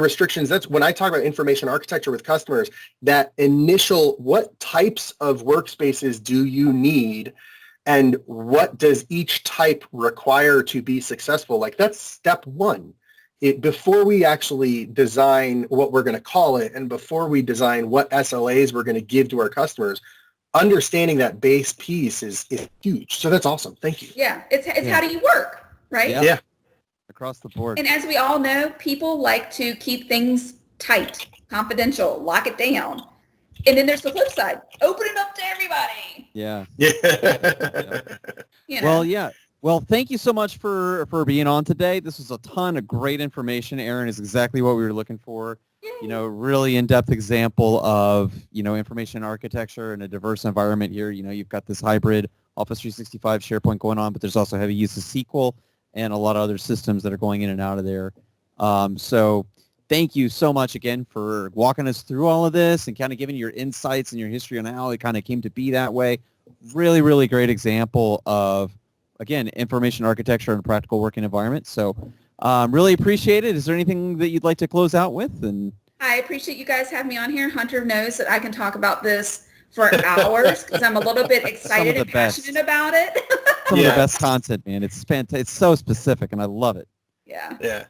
restrictions. That's when I talk about information architecture with customers, that initial, what types of workspaces do you need and what does each type require to be successful? Like, that's step one. Before we actually design what we're going to call it and before we design what SLAs we're going to give to our customers, understanding that base piece is huge. So that's awesome. Thank you. Yeah, it's how do you work, right? Yeah. Across the board. And as we all know, people like to keep things tight, confidential, lock it down. And then there's the flip side. Open it up to everybody. Yeah. You know? Well, yeah. Well, thank you so much for being on today. This was a ton of great information. Erin is exactly what we were looking for. Yay. Really in-depth example of, information architecture in a diverse environment here. You've got this hybrid Office 365 SharePoint going on, but there's also heavy use of SQL and a lot of other systems that are going in and out of there. So thank you so much again for walking us through all of this and kind of giving your insights and your history on how it kind of came to be that way. Really, really great example of, again, information architecture in a practical working environment. So really appreciate it. Is there anything that you'd like to close out with? And I appreciate you guys having me on here. Hunter knows that I can talk about this for hours because I'm a little bit excited and passionate about it. Some of the best content, man. It's fantastic. It's so specific, and I love it. Yeah. Yeah.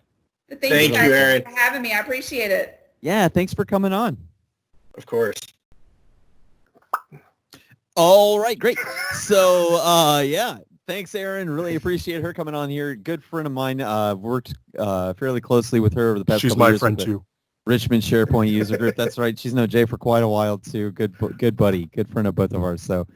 But thank you guys Erin, for having me. I appreciate it. Yeah, thanks for coming on. Of course. All right, great. So, yeah, thanks, Erin. Really appreciate her coming on here. Good friend of mine. Worked fairly closely with her over the past couple years. She's my friend, too. Richmond Sharepoint user group. That's right. She's known Jay for quite a while, too. Good buddy. Good friend of both of ours. So,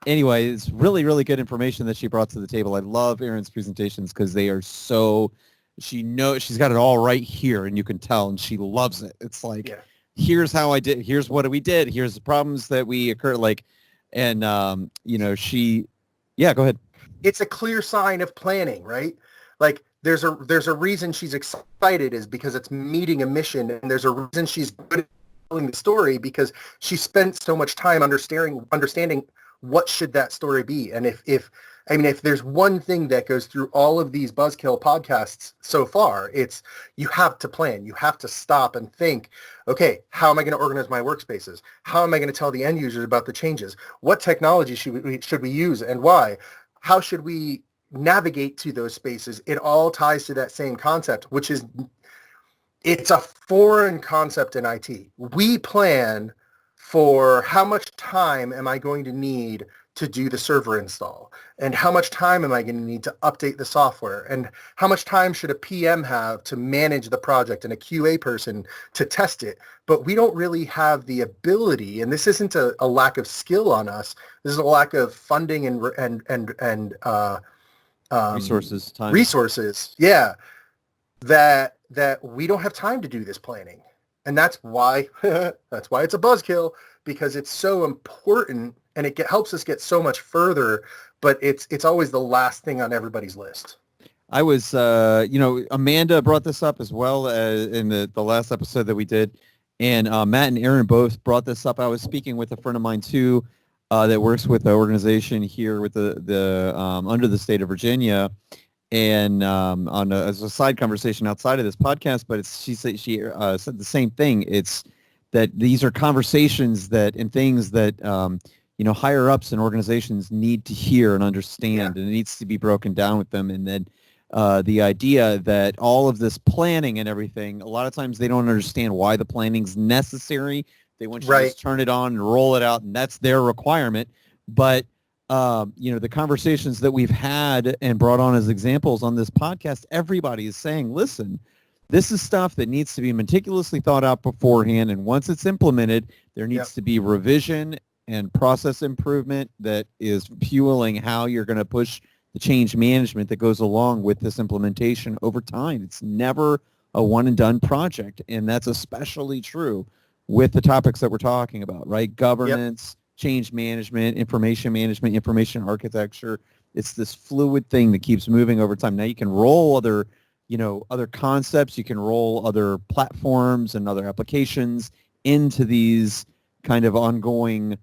anyway, it's really, really good information that she brought to the table. I love Erin's presentations because they are so, she knows, she's got it all right here, and you can tell, and she loves it. It's like, here's how I did, here's what we did, here's the problems that we occurred, like, and, you know, go ahead. It's a clear sign of planning, right? Like, there's a reason she's excited is because it's meeting a mission, and there's a reason she's good at telling the story because she spent so much time understanding what should that story be. And if there's one thing that goes through all of these Buzzkill podcasts so far, it's you have to plan. You have to stop and think, okay, how am I going to organize my workspaces? How am I going to tell the end users about the changes? What technology should we use and why? How should we navigate to those spaces? It all ties to that same concept, which is it's a foreign concept in IT. We plan for how much time am I going to need to do the server install, and how much time am I going to need to update the software, and how much time should a PM have to manage the project and a QA person to test it. But we don't really have the ability, and this isn't a lack of skill on us. This is a lack of funding and resources, time. Resources, yeah, that we don't have time to do this planning. And that's why it's a buzzkill, because it's so important and it helps us get so much further, but it's always the last thing on everybody's list. I was, Amanda brought this up as well in the last episode that we did, and Matt and Erin both brought this up. I was speaking with a friend of mine too that works with the organization here with the under the state of Virginia, and as a side conversation outside of this podcast, but she said the same thing. It's that these are conversations and things that higher ups in organizations need to hear and understand, and it needs to be broken down with them. And then the idea that all of this planning and everything, a lot of times they don't understand why the planning's necessary. They want you to just turn it on and roll it out, and that's their requirement. But the conversations that we've had and brought on as examples on this podcast, everybody is saying, listen, this is stuff that needs to be meticulously thought out beforehand, and once it's implemented, there needs to be revision and process improvement that is fueling how you're going to push the change management that goes along with this implementation over time. It's never a one-and-done project, and that's especially true with the topics that we're talking about, right? Governance, change management, information architecture. It's this fluid thing that keeps moving over time. Now you can roll other concepts, you can roll other platforms and other applications into these kind of ongoing,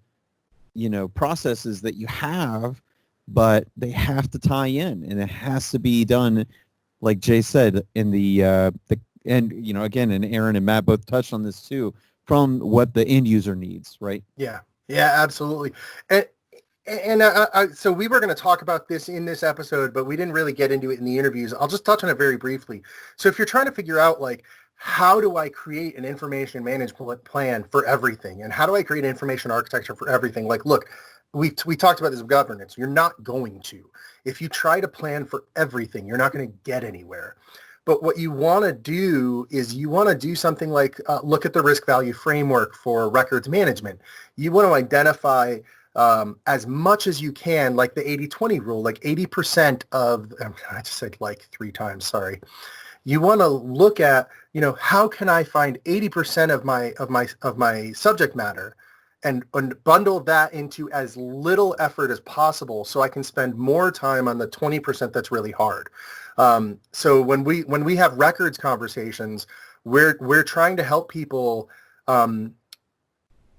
processes that you have, but they have to tie in, and it has to be done, like Jay said, in again, and Erin and Matt both touched on this too, from what the end user needs, right? Yeah, absolutely. And so we were going to talk about this in this episode, but we didn't really get into it in the interviews. I'll just touch on it very briefly. So if you're trying to figure out, like, how do I create an information management plan for everything? And how do I create an information architecture for everything? Like, look, we talked about this with governance. You're not going to. If you try to plan for everything, you're not going to get anywhere. But what you want to do is you want to do something like look at the risk value framework for records management. You want to identify as much as you can, like the 80-20 rule, like 80% of, I just said like 3 times, sorry. You want to look at, how can I find 80% of my subject matter and bundle that into as little effort as possible so I can spend more time on the 20% that's really hard. So when we have records conversations, we're trying to help people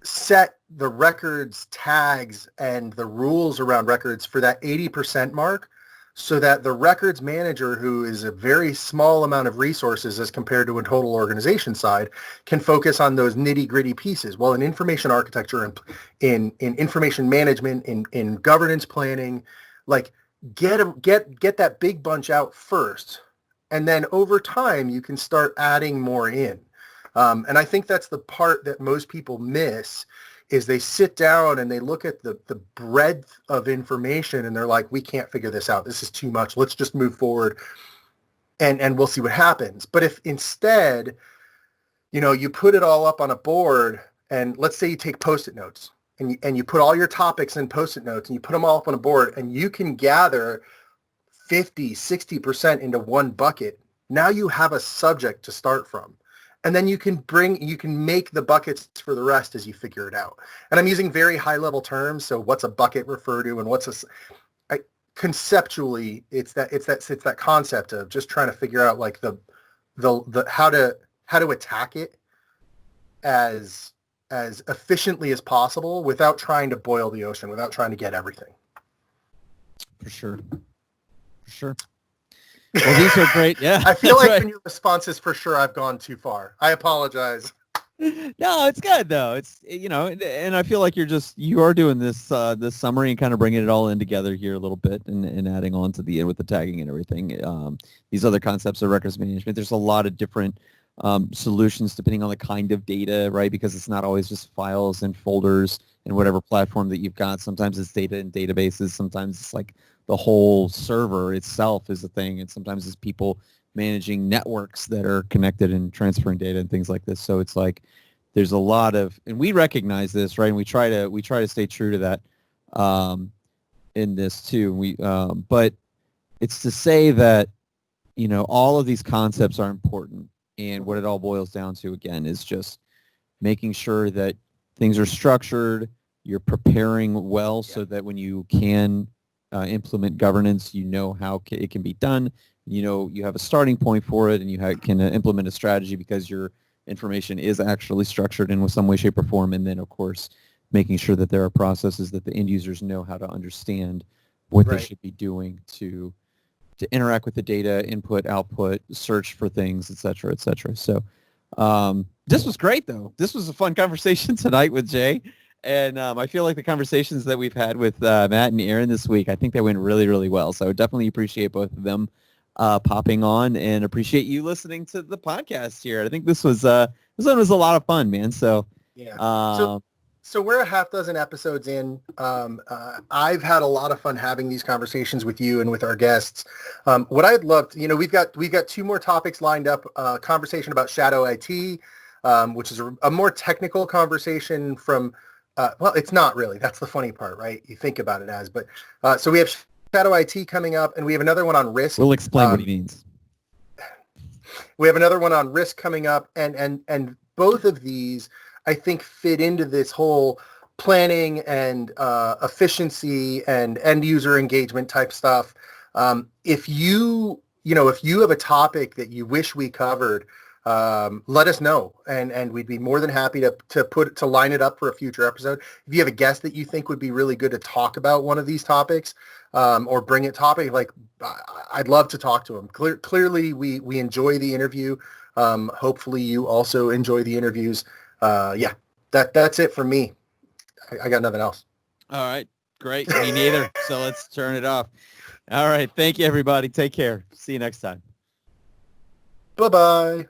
set the records tags and the rules around records for that 80% mark, so that the records manager, who is a very small amount of resources as compared to a total organization side, can focus on those nitty-gritty pieces. Well, in information architecture and in information management, in governance planning, like get that big bunch out first, and then over time you can start adding more in. And I think that's the part that most people miss, is they sit down and they look at the breadth of information and they're like, we can't figure this out. This is too much. Let's just move forward and we'll see what happens. But if instead, you put it all up on a board, and let's say you take Post-it notes and you put all your topics in Post-it notes and you put them all up on a board, and you can gather 50, 60% into one bucket. Now you have a subject to start from. And then you can make the buckets for the rest as you figure it out. And I'm using very high level terms. So what's a bucket refer to, and conceptually, it's that concept of just trying to figure out like the how to attack it as efficiently as possible without trying to boil the ocean, without trying to get everything. For sure. Well, these are great. Yeah. I feel like when your response is for sure, I've gone too far. I apologize. No, it's good though. It's, and I feel like you are doing this summary and kind of bringing it all in together here a little bit and adding on to the end with the tagging and everything. These other concepts of records management, there's a lot of different solutions depending on the kind of data, right? Because it's not always just files and folders and whatever platform that you've got. Sometimes it's data in databases. Sometimes it's like the whole server itself is a thing, and sometimes it's people managing networks that are connected and transferring data and things like this. So it's like there's a lot of, and we recognize this, right? And we try to stay true to that in this too. But it's to say that all of these concepts are important, and what it all boils down to again is just making sure that things are structured, you're preparing well, so that when you can implement governance, how it can be done. You have a starting point for it, and you can implement a strategy because your information is actually structured in some way, shape, or form. And then, of course, making sure that there are processes that the end users know how to understand what they should be doing to interact with the data, input, output, search for things, et cetera, et cetera. So this was great, though. This was a fun conversation tonight with Jay. And I feel like the conversations that we've had with Matt and Erin this week, I think they went really, really well. So I definitely appreciate both of them popping on, and appreciate you listening to the podcast here. I think this one was a lot of fun, man. So yeah. So we're a half dozen episodes in. I've had a lot of fun having these conversations with you and with our guests. What I'd love to, we've got two more topics lined up. Conversation about Shadow IT, which is a more technical conversation from. Well, it's not really. That's the funny part, right? You think about it as, but so we have Shadow IT coming up, and we have another one on risk. We'll explain what he means. We have another one on risk coming up, and both of these, I think, fit into this whole planning and efficiency and end user engagement type stuff. If you have a topic that you wish we covered, let us know, and we'd be more than happy to line it up for a future episode. If you have a guest that you think would be really good to talk about one of these topics, or bring a topic, like I'd love to talk to them. Clearly, we enjoy the interview. Hopefully, you also enjoy the interviews. Yeah, that's it for me. I got nothing else. All right, great. Me neither. So let's turn it off. All right, thank you, everybody. Take care. See you next time. Bye-bye.